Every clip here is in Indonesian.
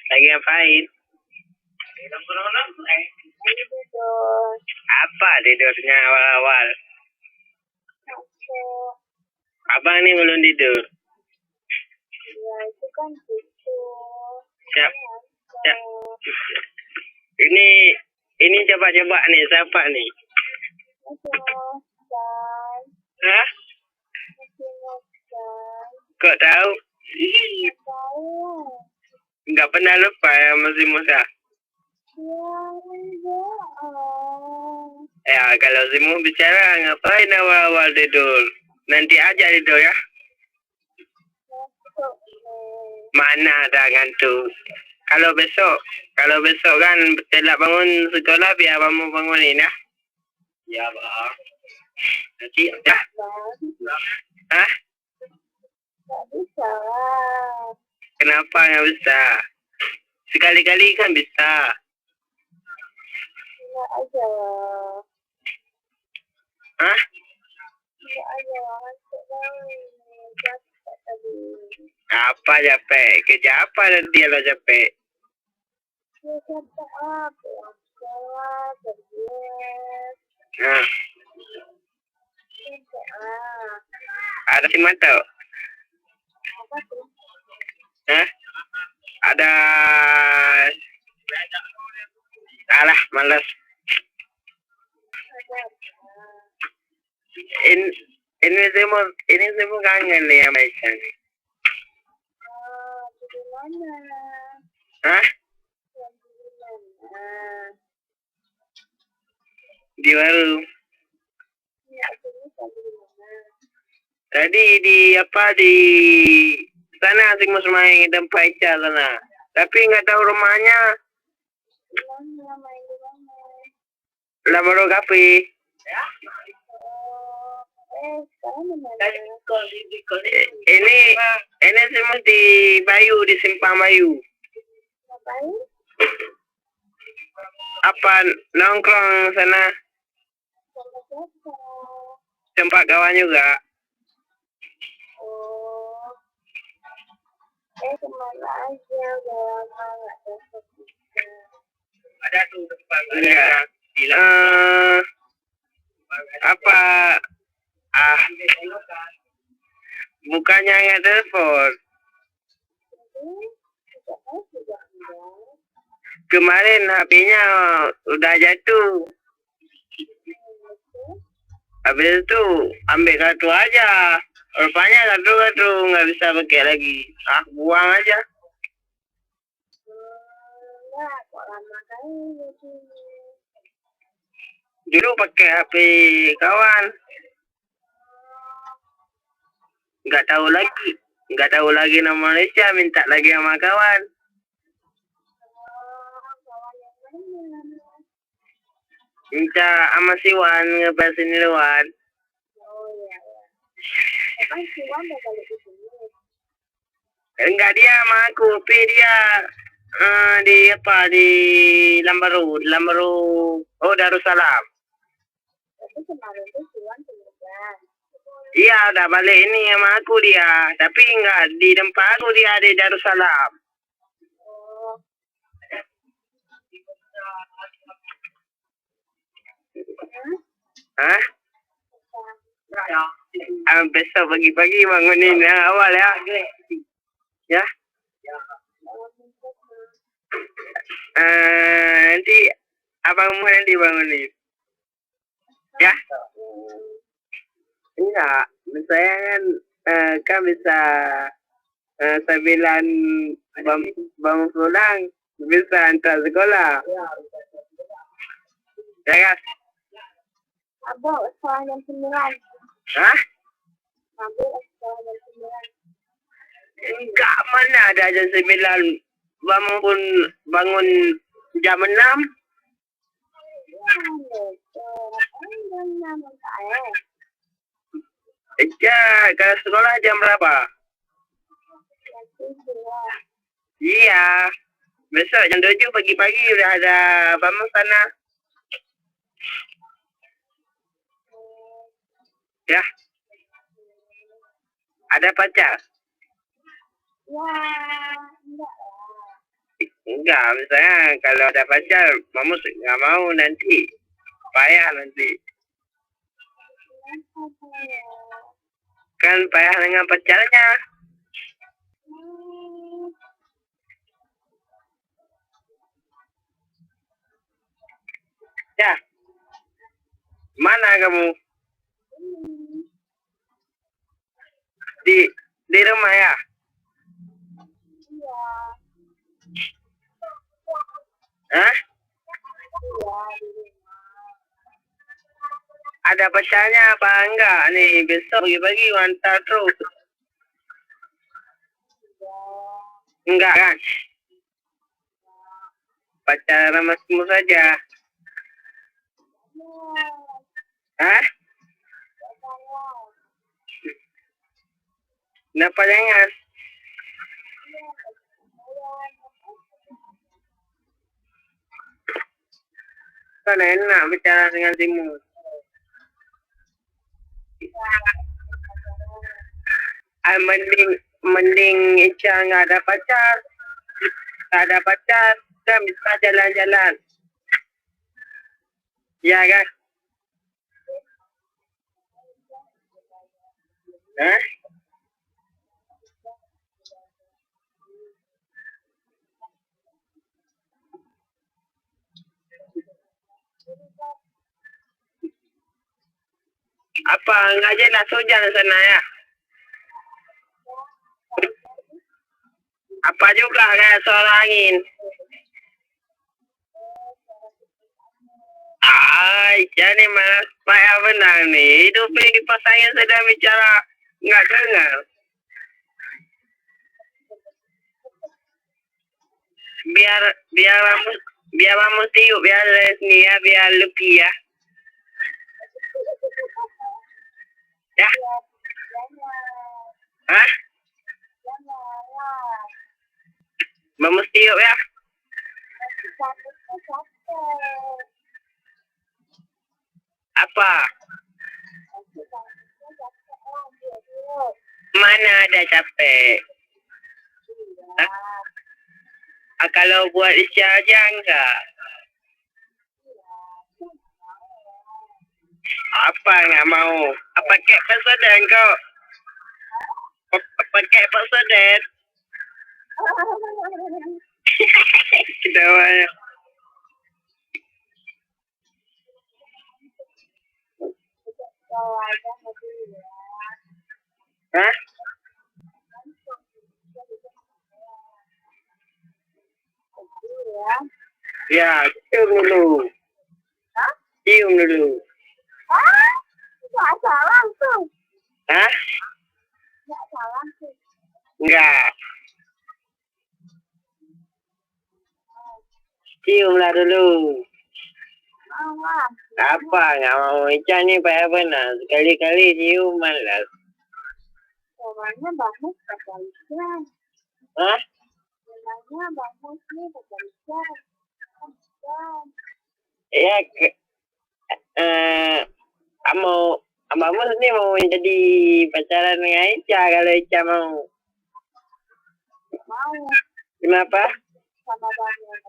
Lagi ngapain? Tidur. Apa tidurnya awal-awal? Masuk. Abang nih belum tidur. Ya itu kan tidur. Siap. Siap. Ini coba-coba nih, siapa nih? Masuk. Dan. Hah? Masuk. Dan. Kok tahu? Tahu. Nggak pernah lupa ya masih muda. Ya enggak. Ya kalau Zimu bicara ngapain awal-awal tidur? Nanti aja tidur ya. Masuk. Mana ada ngantuk. Kalau besok kan telah bangun sekolah biar kamu bangunin ya. Ya bang. Nanti ya. Bang. Hah? Nggak bisa. Kenapa nggak bisa? Sekali-kali kan bisa. Enggak aja. Hah? Enggak aja. Masuk bang. Capek tadi. Apa capek? Kerja apa nanti kalau capek? Ya capek apa? Pulang sekolah. Kerja. Nah, Capek ah. ada si mantau. Apa tuh? Hah? Ada. Alah, malas. Ada apa? Ini semua kangen nih sama Aisyah nih. Di mana? Hah? Yang di mana? Di warung. Ya, ini tadi di mana? Tadi di sana sih Mas main tempat Aisyah sana. Tapi nggak tahu rumahnya. Di mana? Main di mana? Labaro Cafe. Sekarang di mana? Ini semua di Bayu, di Simpang Bayu. Ngapain? Apa nongkrong sana? Sama siapa? Tempat kawan juga. Oh. Kemana aja? Udah lama nggak dapat kita. Ada tuh tempat. Iya. Apa? Bukannya nggak telepon. Juga enggak. Kemarin HP-nya udah jatuh. Habis itu ambil kartu aja. Rupanya kartu nggak bisa pakai lagi. Buang aja. Enggak, kok lama kali jadi. Dulu pakai HP kawan. Nggak tahu lagi nama Malaysia, minta lagi sama kawan. Kawan yang mana? Minta sama si Wan, ngebahasin Wan. Oh iya. Kan si Wan udah balik ke sini. Enggak, dia sama aku, tapi dia di Lambaru, oh Darussalam. Tapi kemarin tuh si Wan kemudian. Iya, udah balik ini sama aku dia, tapi enggak di tempat aku, dia di Darussalam. Oh. Hah? Besok pagi-pagi bangunin awal ya. Ya. Nanti abangmu nanti bangunin. Ya. Enggak, saya kan bisa sembilan bangun pulang, bisa antar sekolah. Ya kan? Abang sekolah jam 9. Hah? Abang sekolah jam 9. Enggak, mana ada jam 9 bangun jam 6. Ke sekolah jam berapa? Iya. Besok jam 7 pagi-pagi udah ada bangun sana. Ya. Ada pacar? Ya, enggak lah. Enggak, misalnya kalau ada pacar, kamu nggak mau nanti. Payah nanti. Kenapa saya? Kan payah dengan pacarnya. Hmm, Ya, mana kamu? hmm, Di rumah ya? iya, Hah? iya di rumah. Ada pacarnya apa enggak? Nih, besok pagi-pagi wantar terus. Iya, Enggak kan? Pacaran masmu saja. iya, Hah? saya, Kenapa jangan? iya, saya, Kan enak bicara dengan Timur. Mending Ica nggak ada pacar. Nggak ada pacar, kan bisa jalan-jalan. Ya kan? Hah? Apa nggak jelas hujan sana ya? Apa juga kayak suara angin? Jadi malas payah benar nih. Hidup ini pasangan sedang bicara nggak dengar. Biar biar kamu tiup biar sini ya biar lebih ya. Ya, hah? Kamu tiup ya? Apa? Mana ada capek? Hah? Kalau buat Isya aja enggak. Apa nggak mau? Apa pakai pasodan kau? Pakai pasodan? Ketawa. Hah? Ya, cium dulu. Cium dulu. Nggak salah tuh. Hah? Nggak salah tuh. Enggak. Ciumlah dulu. Mama. Apa nggak mau? Ica nih payah benar. Sekali-kali ciuman lah. Namanya bagus kebalikan. Hah? Namanya bagus nih kebalikan. Ya, kamu abangmu nih mau jadi pacaran dengan Ica kalau Ica mau. Mau Kenapa? sama banyak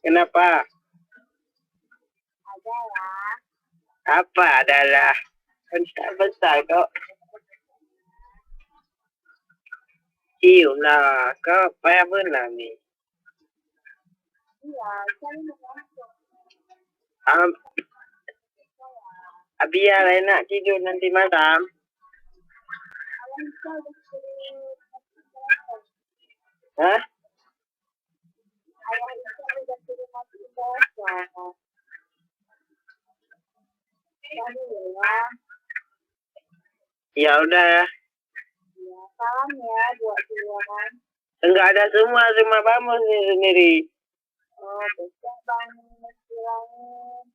Kenapa? ada lah. Apa adalah besar kok. Cium lah, kau payah benar nih. Iya, saya mau masuk. Biar enak tidur nanti malam. Kalau bisa Hah? ayah itu udah suruh masuk bawah. Jadi ya, Ya udah ya. ya salam ya buat Tuhan. Enggak ada semua kamu sendiri. Oh, besok bang bilangin.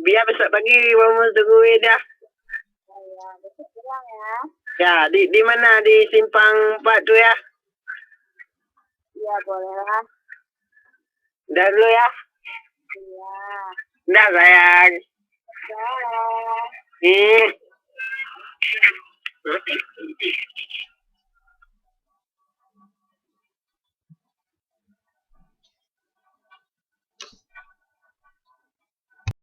Biar besok pagi kamu tungguin dah. Oh ya, besok bilang ya. Ya, di mana? Di simpang 4 tuh ya. Iya boleh lah. Udah dulu ya. Iya. Udah sayang. Dah. Hmm.